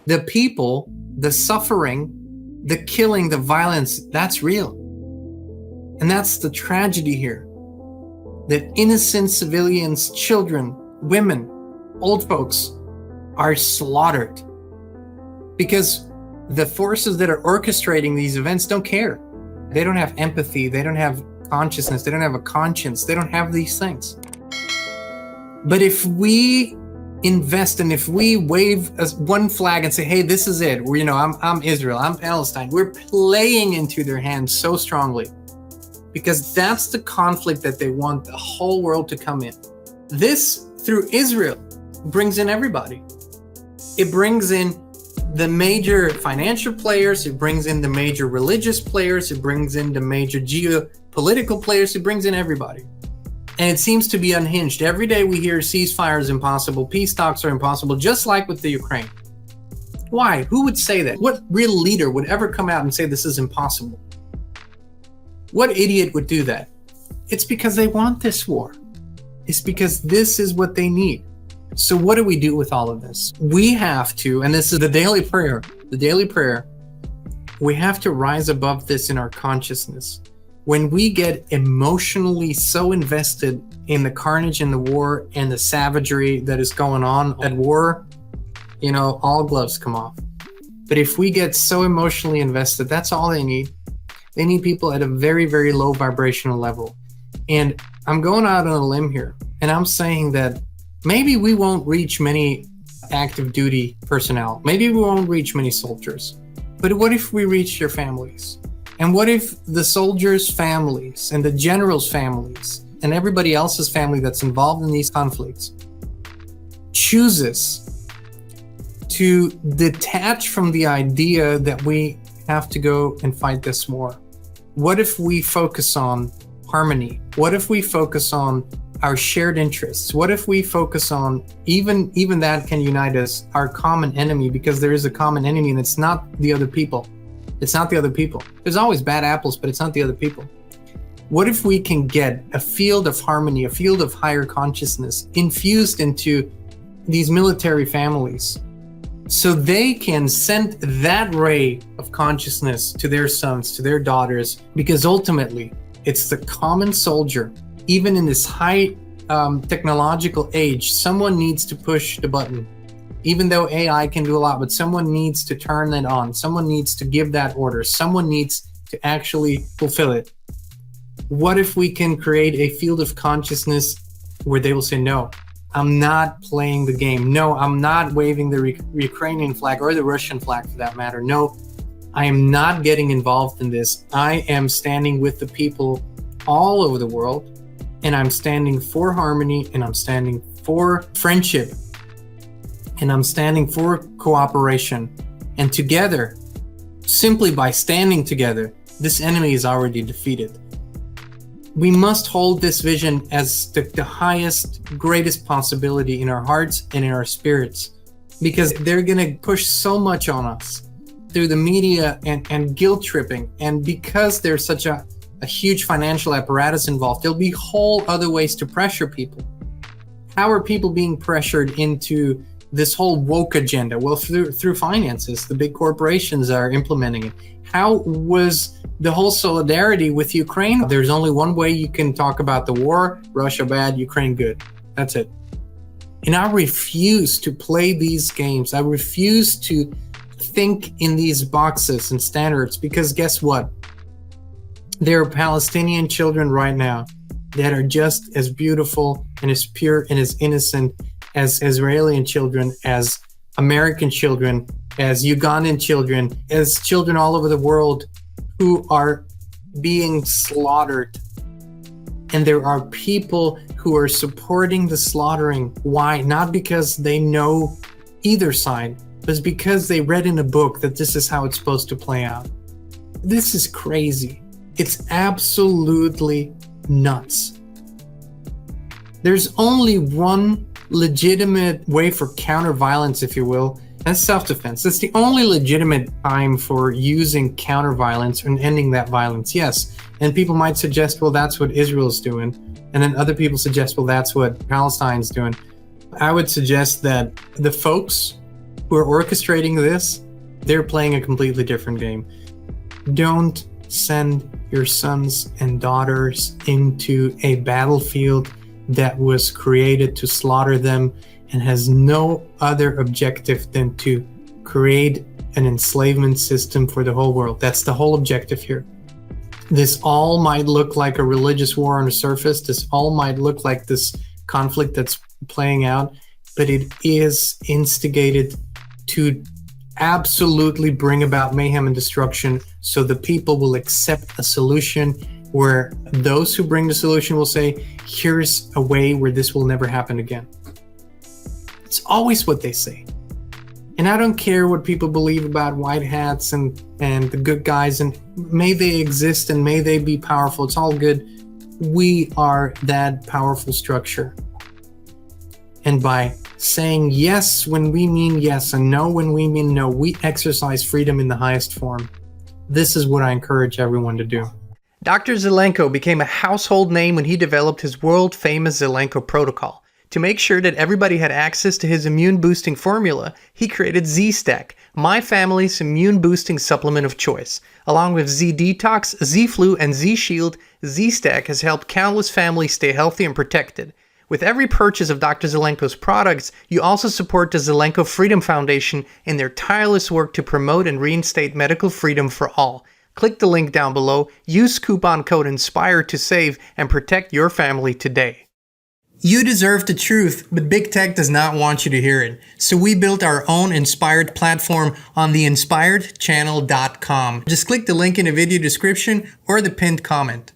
The people, the suffering, the killing, the violence, that's real. And that's the tragedy here. That innocent civilians, children, women, old folks are slaughtered because the forces that are orchestrating these events don't care. They don't have empathy. They don't have consciousness. They don't have a conscience. They don't have these things. But if we invest and if we wave one flag and say, hey, this is it, I'm Israel, I'm Palestine, we're playing into their hands so strongly because that's the conflict that they want the whole world to come in. This, through Israel, brings in everybody. It brings in the major financial players, it brings in the major religious players, it brings in the major geopolitical players, it brings in everybody. And it seems to be unhinged. Every day we hear ceasefire is impossible, peace talks are impossible, just like with the Ukraine. Why? Who would say that? What real leader would ever come out and say this is impossible? What idiot would do that? It's because they want this war. It's because this is what they need. So what do we do with all of this? We have to, and this is the daily prayer, we have to rise above this in our consciousness. When we get emotionally so invested in the carnage in the war and the savagery that is going on at war, all gloves come off. But if we get so emotionally invested, that's all they need. They need people at a very, very low vibrational level. And I'm going out on a limb here, and I'm saying that maybe we won't reach many active duty personnel. Maybe we won't reach many soldiers. But what if we reach their families? And what if the soldiers' families and the generals' families and everybody else's family that's involved in these conflicts chooses to detach from the idea that we have to go and fight this war? What if we focus on harmony? What if we focus on our shared interests? What if we focus on even that can unite us, our common enemy, because there is a common enemy and it's not the other people. It's not the other people. There's always bad apples, but it's not the other people. What if we can get a field of harmony, a field of higher consciousness infused into these military families so they can send that ray of consciousness to their sons, to their daughters, because ultimately it's the common soldier. Even in this high technological age, someone needs to push the button. Even though AI can do a lot, but someone needs to turn it on. Someone needs to give that order. Someone needs to actually fulfill it. What if we can create a field of consciousness where they will say, no, I'm not playing the game. No, I'm not waving the Ukrainian flag or the Russian flag for that matter. No, I am not getting involved in this. I am standing with the people all over the world, and I'm standing for harmony, and I'm standing for friendship, and I'm standing for cooperation. And together, simply by standing together, this enemy is already defeated. We must hold this vision as the highest, greatest possibility in our hearts and in our spirits, because they're going to push so much on us through the media and guilt tripping. And because there's such a huge financial apparatus involved, there'll be whole other ways to pressure people. How are people being pressured into this whole woke agenda? Well, through finances. The big corporations are implementing it. How was the whole solidarity with Ukraine? There's only one way you can talk about the war: Russia bad, Ukraine good. That's it. And I refuse to play these games. I refuse to think in these boxes and standards, because guess what? There are Palestinian children right now that are just as beautiful and as pure and as innocent as Israeli children, as American children, as Ugandan children, as children all over the world who are being slaughtered. And there are people who are supporting the slaughtering. Why? Not because they know either side, but because they read in a book that this is how it's supposed to play out. This is crazy. It's absolutely nuts. There's only one legitimate way for counter-violence, if you will. That's self-defense. That's the only legitimate time for using counter-violence and ending that violence. Yes, and people might suggest, well, that's what Israel's doing. And then other people suggest, well, that's what Palestine's doing. I would suggest that the folks who are orchestrating this, they're playing a completely different game. Don't send your sons and daughters into a battlefield that was created to slaughter them and has no other objective than to create an enslavement system for the whole world. That's the whole objective here. This all might look like a religious war on the surface. This all might look like this conflict that's playing out, but it is instigated to absolutely bring about mayhem and destruction, so the people will accept a solution where those who bring the solution will say, here's a way where this will never happen again. It's always what they say. And I don't care what people believe about white hats and the good guys, and may they exist and may they be powerful. It's all good. We are that powerful structure. And by saying yes when we mean yes and no when we mean no, we exercise freedom in the highest form. This is what I encourage everyone to do. Dr. Zelenko became a household name when he developed his world-famous Zelenko protocol. To make sure that everybody had access to his immune-boosting formula, he created Z-Stack, my family's immune-boosting supplement of choice. Along with Z-Detox, Z-Flu, and Z-Shield, Z-Stack has helped countless families stay healthy and protected. With every purchase of Dr. Zelenko's products, you also support the Zelenko Freedom Foundation in their tireless work to promote and reinstate medical freedom for all. Click the link down below, use coupon code INSPIRE to save and protect your family today. You deserve the truth, but big tech does not want you to hear it. So we built our own Inspired platform on the inspiredchannel.com. Just click the link in the video description or the pinned comment.